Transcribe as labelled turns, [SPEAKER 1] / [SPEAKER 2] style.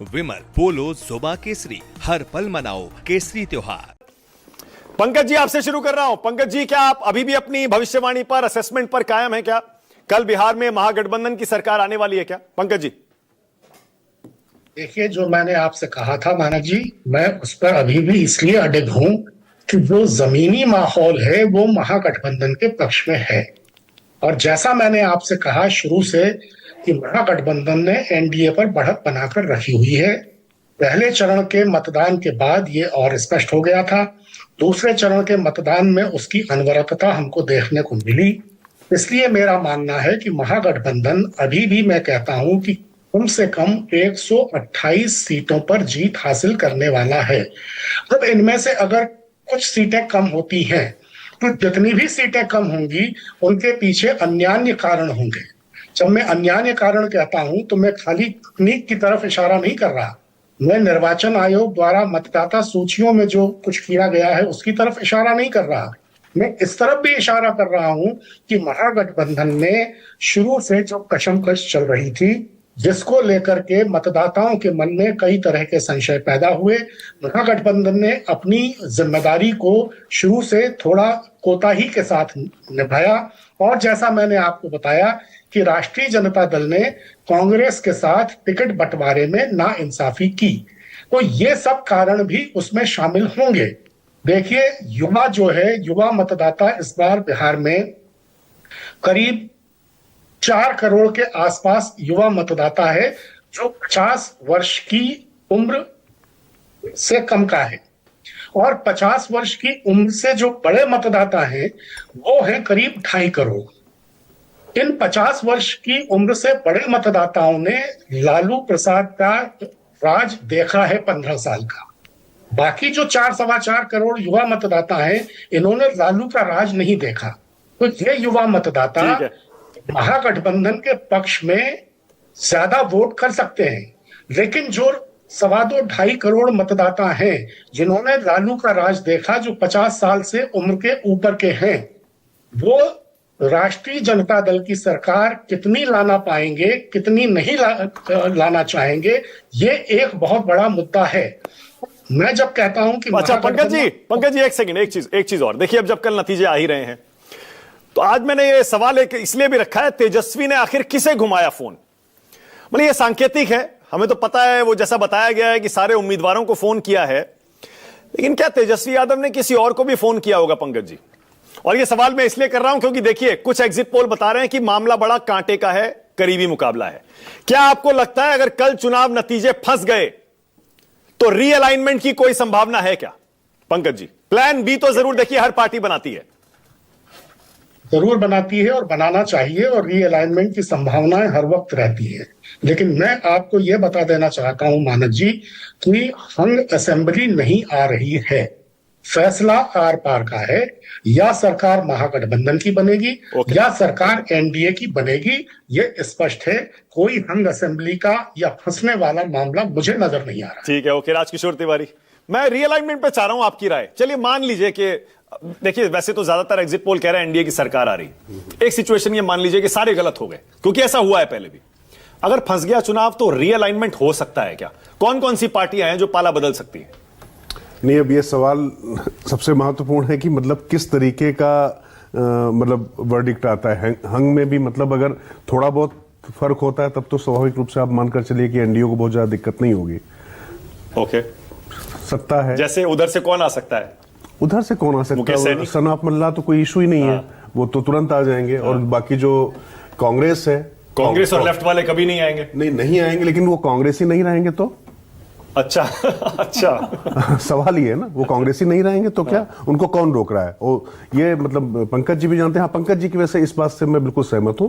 [SPEAKER 1] विमल पोलो जोबा केसरी, हर पल मनाओ केसरी त्योहार।
[SPEAKER 2] पंकज जी, आपसे शुरू कर रहा हूं। पंकज जी, क्या आप अभी भी अपनी भविष्यवाणी पर, असेसमेंट पर कायम है? क्या कल बिहार में महागठबंधन की सरकार आने वाली है क्या? पंकज जी,
[SPEAKER 3] देखिए, जो मैंने आपसे कहा था मानक जी, मैं उस पर अभी भी इसलिए अडिग हूं कि जो जमीनी माहौल है वो महागठबंधन के पक्ष में है। और जैसा मैंने आपसे कहा शुरू से कि महागठबंधन ने एनडीए पर बढ़त बनाकर रखी हुई है। पहले चरण के मतदान के बाद ये और स्पष्ट हो गया था। दूसरे चरण के मतदान में उसकी अनवरतता हमको देखने को मिली। इसलिए मेरा मानना है कि महागठबंधन अभी भी, मैं कहता हूं कि कम से कम 128 सीटों पर जीत हासिल करने वाला है। अब इनमें से अगर कुछ सीटें कम होती हैं तो जितनी भी सीटें कम होंगी उनके पीछे अन्यान्य कारण होंगे। जब मैं अन्यान्य कारण कहता हूं तो मैं खाली तकनीक की तरफ इशारा नहीं कर रहा। मैं निर्वाचन आयोग द्वारा मतदाता सूचियों में जो कुछ किया गया है उसकी तरफ इशारा नहीं कर रहा। मैं इस तरफ भी इशारा कर रहा हूं कि महागठबंधन में शुरू से जो कशमकश चल रही थी, जिसको लेकर के मतदाताओं के मन में कई तरह के संशय पैदा हुए, महागठबंधन ने अपनी जिम्मेदारी को शुरू से थोड़ा कोताही के साथ निभाया। और जैसा मैंने आपको बताया कि राष्ट्रीय जनता दल ने कांग्रेस के साथ टिकट बंटवारे में नाइंसाफी की, तो ये सब कारण भी उसमें शामिल होंगे। देखिए, युवा जो है, युवा मतदाता इस बार बिहार में करीब 4 करोड़ के आसपास युवा मतदाता है जो 50 वर्ष की उम्र से कम का है। और 50 वर्ष की उम्र से जो बड़े मतदाता हैं वो है करीब 2.5 करोड़। इन 50 वर्ष की उम्र से बड़े मतदाताओं ने लालू प्रसाद का राज देखा है 15 साल का। बाकी जो 4-4.25 करोड़ युवा मतदाता हैं, इन्होंने लालू का राज नहीं देखा। तो ये युवा मतदाता महागठबंधन के पक्ष में ज्यादा वोट कर सकते हैं। लेकिन जो 2.25 करोड़ मतदाता हैं जिन्होंने लालू का राज देखा, जो 50 साल से उम्र के ऊपर के हैं, वो राष्ट्रीय जनता दल की सरकार कितनी लाना पाएंगे, कितनी नहीं लाना चाहेंगे, ये एक बहुत बड़ा मुद्दा है। मैं जब कहता हूं कि
[SPEAKER 2] अच्छा पंकज जी, एक सेकंड, एक चीज और देखिए। अब जब कल नतीजे आ ही रहे हैं तो आज मैंने ये सवाल इसलिए भी रखा है, तेजस्वी ने आखिर किसे घुमाया फोन? मतलब ये सांकेतिक है, हमें तो पता है, वो जैसा बताया गया है कि सारे उम्मीदवारों को फोन किया है, लेकिन क्या तेजस्वी यादव ने किसी और को भी फोन किया होगा पंकज जी? और ये सवाल मैं इसलिए कर रहा हूं क्योंकि देखिए, कुछ एग्जिट पोल बता रहे हैं कि मामला बड़ा कांटे का है, करीबी मुकाबला है। क्या आपको लगता है अगर कल चुनाव नतीजे फंस गए तो रीअलाइनमेंट की कोई संभावना है क्या पंकज जी? प्लान बी तो जरूर देखिए हर पार्टी बनाती है,
[SPEAKER 3] जरूर बनाती है और बनाना चाहिए, और रीअलाइनमेंट की संभावनाएं हर वक्त रहती है। लेकिन मैं आपको यह बता देना चाहता हूं मानक जी कि हंग असेंबली नहीं आ रही है। फैसला आर पार का है। या सरकार महागठबंधन की बनेगी या सरकार एनडीए की बनेगी, ये स्पष्ट है। कोई हंग असेंबली का या फंसने वाला मामला मुझे नजर नहीं आ रहा।
[SPEAKER 2] ठीक है, ओके। राजकिशोर तिवारी, मैं रीअलाइनमेंट पे चाह रहा हूं आपकी राय। चलिए मान लीजिए कि, देखिए वैसे तो ज्यादातर एग्जिट पोल कह रहे हैं एनडीए की सरकार आ रही। एक सिचुएशन ये मान लीजिए कि सारे गलत हो गए, क्योंकि ऐसा हुआ है पहले भी। अगर फंस गया चुनाव तो रीअलाइनमेंट हो सकता है क्या? कौन कौन सी पार्टियां हैं जो पाला बदल सकती हैं?
[SPEAKER 4] नहीं, अब ये सवाल सबसे महत्वपूर्ण है कि मतलब किस तरीके का मतलब वर्डिक्ट आता है। हंग में भी मतलब अगर थोड़ा बहुत फर्क होता है तब तो स्वाभाविक रूप से आप मानकर चलिए कि एनडीए को बहुत ज्यादा दिक्कत नहीं होगी।
[SPEAKER 2] ओके,
[SPEAKER 4] सकता है।
[SPEAKER 2] जैसे उधर से कौन आ सकता है?
[SPEAKER 4] उधर से कौन आ सकता है? सनाफ मल्ला तो कोई इशू ही नहीं है, वो तो तुरंत आ जाएंगे। और बाकी जो कांग्रेस है,
[SPEAKER 2] कांग्रेस और लेफ्ट वाले कभी नहीं आएंगे।
[SPEAKER 4] नहीं आएंगे, लेकिन वो कांग्रेस ही नहीं रहेंगे तो
[SPEAKER 2] अच्छा अच्छा
[SPEAKER 4] सवाल ही है ना, वो कांग्रेसी नहीं रहेंगे तो क्या, उनको कौन रोक रहा है? वो ये मतलब पंकज जी भी जानते हैं। हाँ, पंकज जी की वजह से इस बात से मैं बिल्कुल सहमत हूं